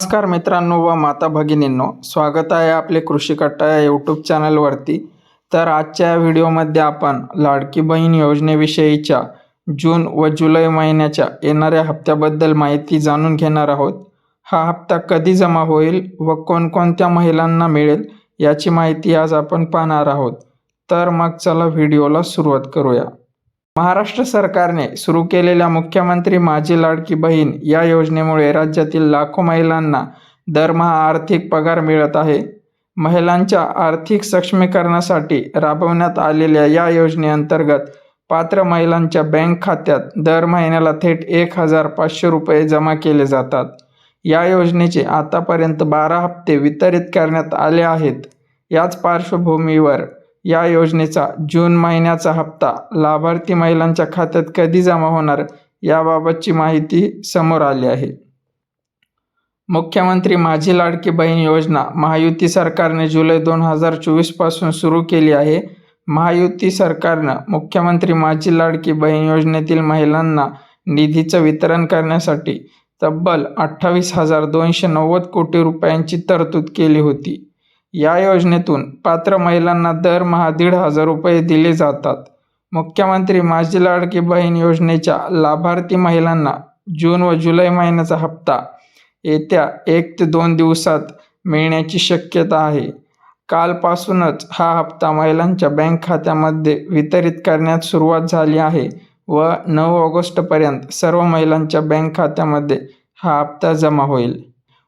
नमस्कार मित्रांनो व माता भगिनींनो, स्वागत आहे आपले कृषी कट्टा या यूट्यूब चॅनलवरती। तर आजच्या व्हिडिओमध्ये आपण लाडकी बहीण योजनेविषयीच्या जून व जुलै महिन्याच्या येणाऱ्या हप्त्याबद्दल माहिती जाणून घेणार आहोत। हा हप्ता कधी जमा होईल व कोणकोणत्या महिलांना मिळेल याची माहिती आज आपण पाहणार आहोत। तर मग चला व्हिडिओला सुरुवात करूया। महाराष्ट्र सरकारने सुरू केलेल्या मुख्यमंत्री माझी लाडकी बहीण या योजनेमुळे राज्यातील लाखो महिलांना दरमहा आर्थिक पगार मिळत आहे। महिलांच्या आर्थिक सक्षमीकरणासाठी राबवण्यात आलेल्या या योजनेअंतर्गत पात्र महिलांच्या बँक खात्यात दर महिन्याला थेट 1500 रुपये जमा केले जातात। या योजनेचे आतापर्यंत 12 हप्ते वितरित करण्यात आले आहेत। याच पार्श्वभूमीवर या योजनेचा जून महिन्याचा हप्ता लाभार्थी महिलांच्या खात्यात कधी जमा होणार याबाबतची माहिती समोर आली आहे। मुख्यमंत्री माझी लाडकी बहीण योजना महायुती सरकारने जुलै 2024 पासून सुरू केली आहे। महायुती सरकारनं मुख्यमंत्री माझी लाडकी बहीण योजनेतील महिलांना निधीचं वितरण करण्यासाठी तब्बल 28,290 कोटी रुपयांची तरतूद केली होती। या योजनेतून पात्र महिलांना दरमहा 1,500 रुपये दिले जातात। मुख्यमंत्री माझी लाडकी बहीण योजनेच्या लाभार्थी महिलांना जून व जुलै महिन्याचा हप्ता येत्या 1 ते 2 दिवसात मिळण्याची शक्यता आहे। कालपासूनच हा हप्ता महिलांच्या बँक खात्यामध्ये वितरित करण्यास सुरुवात झाली आहे व 9 ऑगस्टपर्यंत सर्व महिलांच्या बँक खात्यामध्ये हा हप्ता जमा होईल।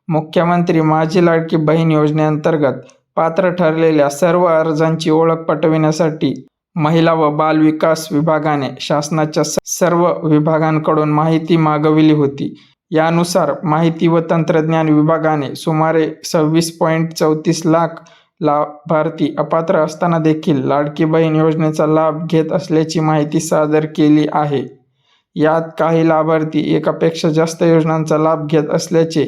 मुख्यमंत्री माझी लाडकी बहीण योजनेअंतर्गत पात्र ठरलेल्या सर्व अर्जांची ओळख पटविण्यासाठी महिला व बाल विकास विभागाने शासनाच्या सर्व विभागांकडून माहिती मागविली होती। यानुसार माहिती व तंत्रज्ञान विभागाने सुमारे 26.34 लाख लाभार्थी अपात्र असताना देखील लाडकी बहीण योजनेचा लाभ घेत असल्याची माहिती सादर केली आहे। यात काही लाभार्थी एकापेक्षा जास्त योजनांचा लाभ घेत असल्याचे,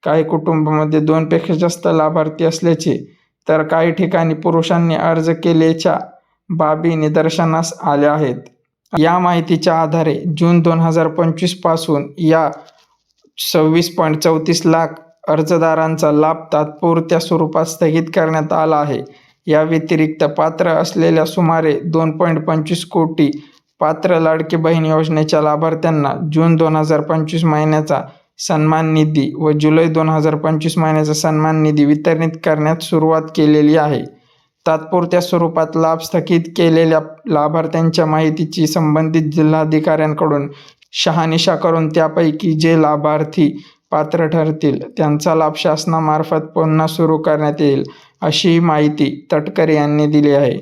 काही कुटुंबामध्ये 2 पेक्षा जास्त लाभार्थी असल्याचे, तर काही ठिकाणी पुरुषांनी अर्ज केल्याच्या बाबी निदर्शनास आल्या आहेत। या माहितीच्या आधारे जून 2025 पासून या 26.34 लाख अर्जदारांचा लाभ तात्पुरत्या स्वरूपात स्थगित करण्यात आला आहे। या व्यतिरिक्त पात्र असलेल्या सुमारे 2.25 कोटी पात्र लाडकी बहीण योजनेच्या लाभार्थ्यांना जून 2025 महिन्याचा सन्मान निधी व जुलै 2025 महिन्याचा सन्मान निधी वितरित करण्यास सुरुवात केलेली आहे। तात्पुरत्या स्वरूपात लाभ स्थगित केलेल्या लाभार्थ्यांच्या माहितीची संबंधित जिल्हाधिकाऱ्यांकडून शहानिशा करून त्यापैकी जे लाभार्थी पात्र ठरतील त्यांचा लाभ शासनामार्फत पुन्हा सुरू करण्यात येईल, अशी माहिती तटकरे यांनी दिली आहे।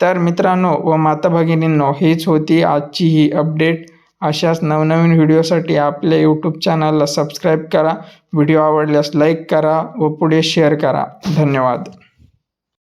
तर मित्रांनो व माता भगिनींनो, हीच होती आजची ही अपडेट। अशाच नवनवीन व्हिडिओसाठी आपल्या यूट्यूब चॅनलला सबस्क्राईब करा, व्हिडिओ आवडल्यास लाईक करा व पुढे शेअर करा। धन्यवाद।